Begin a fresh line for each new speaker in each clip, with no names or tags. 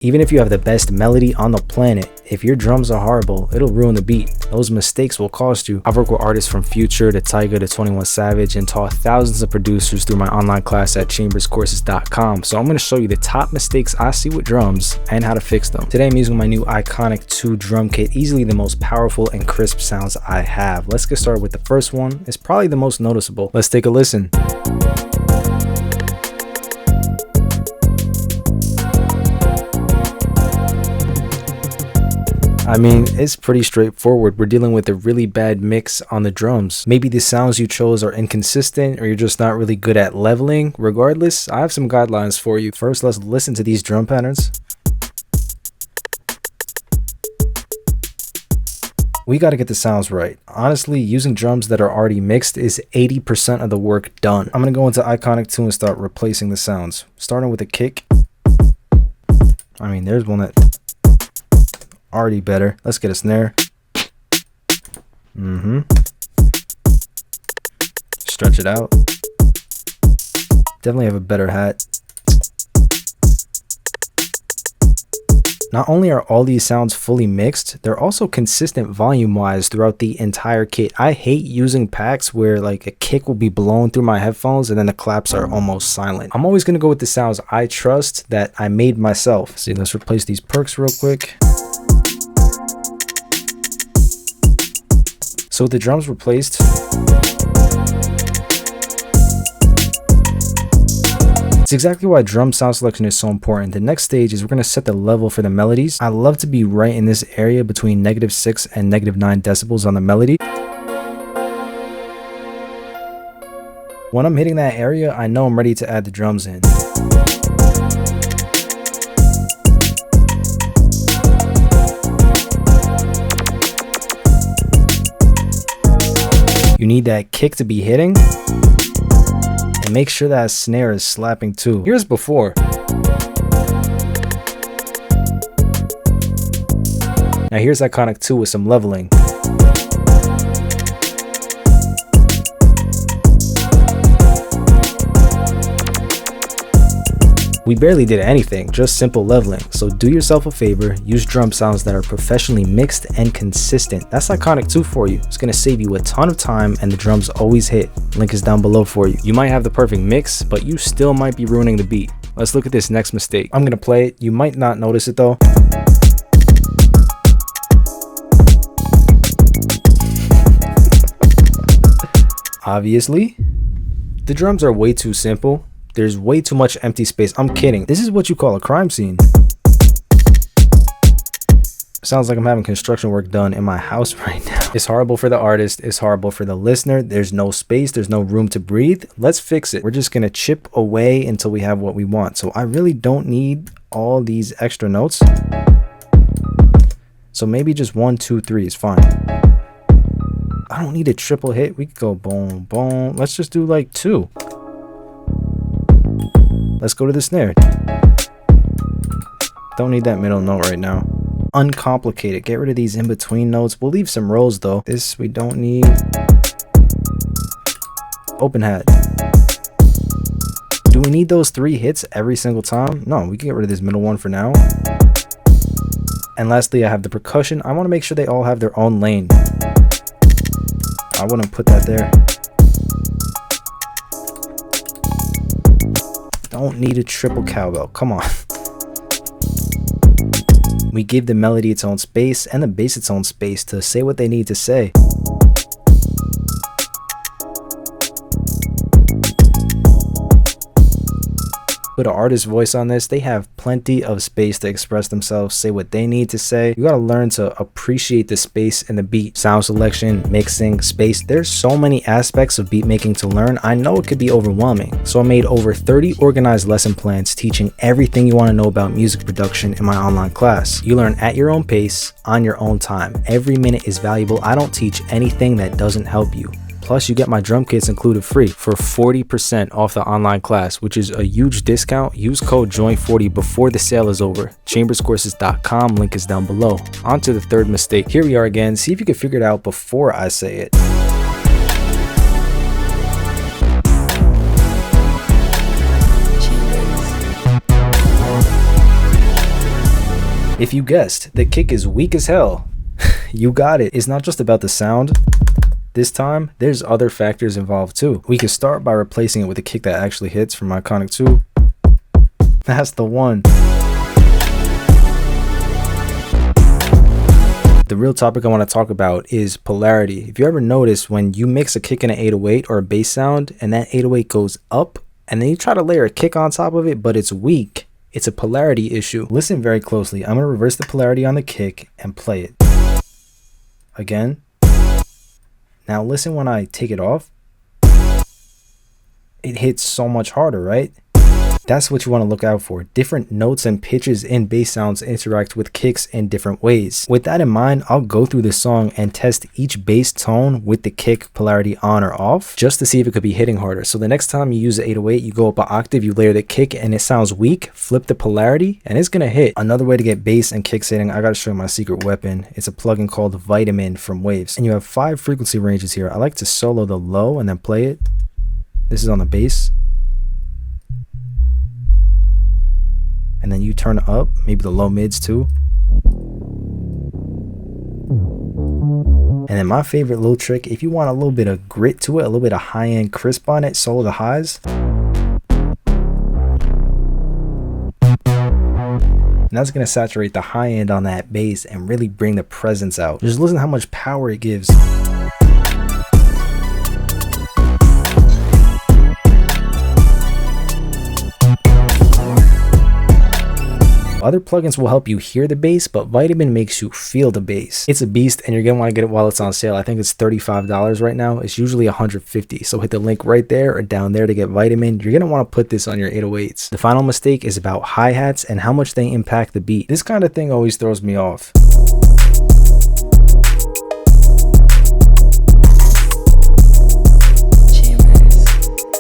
Even if you have the best melody on the planet, if your drums are horrible, it'll ruin the beat. Those mistakes will cost you. I've worked with artists from Future to Tyga to 21 Savage and taught thousands of producers through my online class at chamberscourses.com. So I'm going to show you the top mistakes I see with drums and how to fix them. Today I'm using my new Iconic 2 drum kit, easily the most powerful and crisp sounds I have. Let's get started with the first one. It's probably the most noticeable. Let's take a listen. I mean, it's pretty straightforward. We're dealing with a really bad mix on the drums. Maybe the sounds you chose are inconsistent or you're just not really good at leveling. Regardless, I have some guidelines for you. First, let's listen to these drum patterns. We got to get the sounds right. Honestly, using drums that are already mixed is 80% of the work done. I'm going to go into Iconic 2 and start replacing the sounds. Starting with a kick. I mean, there's one that already better. Let's get a snare. Stretch it out. Definitely have a better hat. Not only are all these sounds fully mixed, they're also consistent volume wise throughout the entire kit. I hate using packs where like a kick will be blown through my headphones and then the claps are almost silent. I'm always going to go with the sounds I trust that I made myself. See, let's replace these perks real quick. So with the drums replaced, it's exactly why drum sound selection is so important. The next stage is we're going to set the level for the melodies. I love to be right in this area between -6 and -9 decibels on the melody. When I'm hitting that area, I know I'm ready to add the drums in. You need that kick to be hitting, and make sure that snare is slapping too. Here's before. Now here's Iconic 2 with some leveling. We barely did anything, just simple leveling. So do yourself a favor, use drum sounds that are professionally mixed and consistent. That's Iconic 2 for you. It's gonna save you a ton of time and the drums always hit. Link is down below for you. You might have the perfect mix, but you still might be ruining the beat. Let's look at this next mistake. I'm gonna play it. You might not notice it though. Obviously, the drums are way too simple. There's way too much empty space. I'm kidding. This is what you call a crime scene. Sounds like I'm having construction work done in my house right now. It's horrible for the artist. It's horrible for the listener. There's no space. There's no room to breathe. Let's fix it. We're just going to chip away until we have what we want. So I really don't need all these extra notes. So maybe just 1, 2, 3 is fine. I don't need a triple hit. We could go boom, boom. Let's just do like 2. Let's go to the snare. Don't need that middle note right now. Uncomplicate. Get rid of these in-between notes. We'll leave some rolls though. This we don't need. Open hat. Do we need those 3 hits every single time? No, we can get rid of this middle one for now. And lastly, I have the percussion. I want to make sure they all have their own lane. I wouldn't put that there. Don't need a triple cowbell. Come on. We give the melody its own space and the bass its own space to say what they need to say. Put an artist's voice on this. They have plenty of space to express themselves, say what they need to say. You gotta learn to appreciate the space in the beat. Sound selection, mixing, space. There's so many aspects of beat making to learn. I know it could be overwhelming. So I made over 30 organized lesson plans teaching everything you wanna know about music production in my online class. You learn at your own pace, on your own time. Every minute is valuable. I don't teach anything that doesn't help you. Plus, you get my drum kits included free for 40% off the online class, which is a huge discount. Use code JOIN40 before the sale is over. chamberscourses.com, link is down below. On to the third mistake. Here we are again. See if you can figure it out before I say it. If you guessed, the kick is weak as hell. You got it. It's not just about the sound. This time, there's other factors involved too. We can start by replacing it with a kick that actually hits from Iconic 2. That's the one. The real topic I want to talk about is polarity. If you ever notice when you mix a kick in an 808 or a bass sound and that 808 goes up and then you try to layer a kick on top of it but it's weak, it's a polarity issue. Listen very closely. I'm going to reverse the polarity on the kick and play it. Again. Now listen when I take it off. It hits so much harder, right? That's what you want to look out for. Different notes and pitches in bass sounds interact with kicks in different ways. With that in mind, I'll go through this song and test each bass tone with the kick polarity on or off, just to see if it could be hitting harder. So the next time you use the 808, you go up an octave, you layer the kick and it sounds weak, flip the polarity and it's gonna hit. Another way to get bass and kicks hitting, I gotta show you my secret weapon. It's a plugin called Vitamin from Waves. And you have 5 frequency ranges here. I like to solo the low and then play it. This is on the bass. And then you turn it up, maybe the low mids too. And then my favorite little trick, if you want a little bit of grit to it, a little bit of high-end crisp on it, solo the highs. And that's going to saturate the high end on that bass and really bring the presence out. Just listen to how much power it gives. Other plugins will help you hear the bass, but Vitamin makes you feel the bass. It's a beast and you're going to want to get it while it's on sale. I think it's $35 right now. It's usually $150. So hit the link right there or down there to get Vitamin. You're going to want to put this on your 808s. The final mistake is about hi-hats and how much they impact the beat. This kind of thing always throws me off.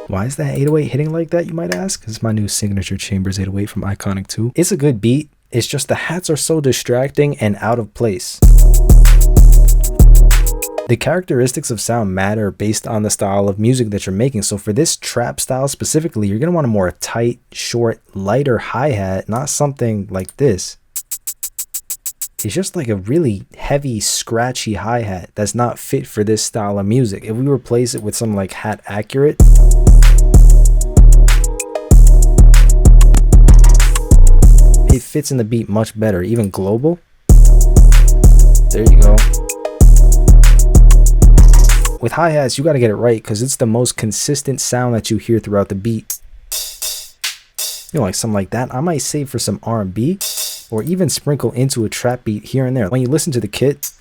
Why is that 808 hitting like that, you might ask? It's my new signature Chambers 808 from Iconic 2. It's a good beat. It's just the hats are so distracting and out of place. The characteristics of sound matter based on the style of music that you're making. So for this trap style specifically, you're going to want a more tight, short, lighter hi-hat, not something like this. It's just like a really heavy, scratchy hi-hat that's not fit for this style of music. If we replace it with some like hat accurate, it fits in the beat much better, even global. There you go. With hi-hats, you got to get it right because it's the most consistent sound that you hear throughout the beat. You know, like something like that. I might save for some R&B or even sprinkle into a trap beat here and there. When you listen to the kit,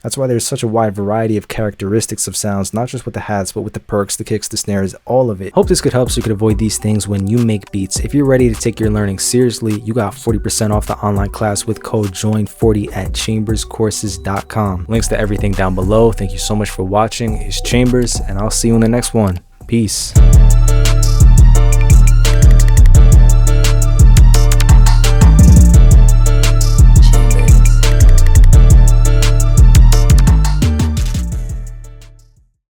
that's why there's such a wide variety of characteristics of sounds, not just with the hats, but with the perks, the kicks, the snares, all of it. Hope this could help so you could avoid these things when you make beats. If you're ready to take your learning seriously, you got 40% off the online class with code JOIN40 at chamberscourses.com. Links to everything down below. Thank you so much for watching. It's Chambers, and I'll see you in the next one. Peace.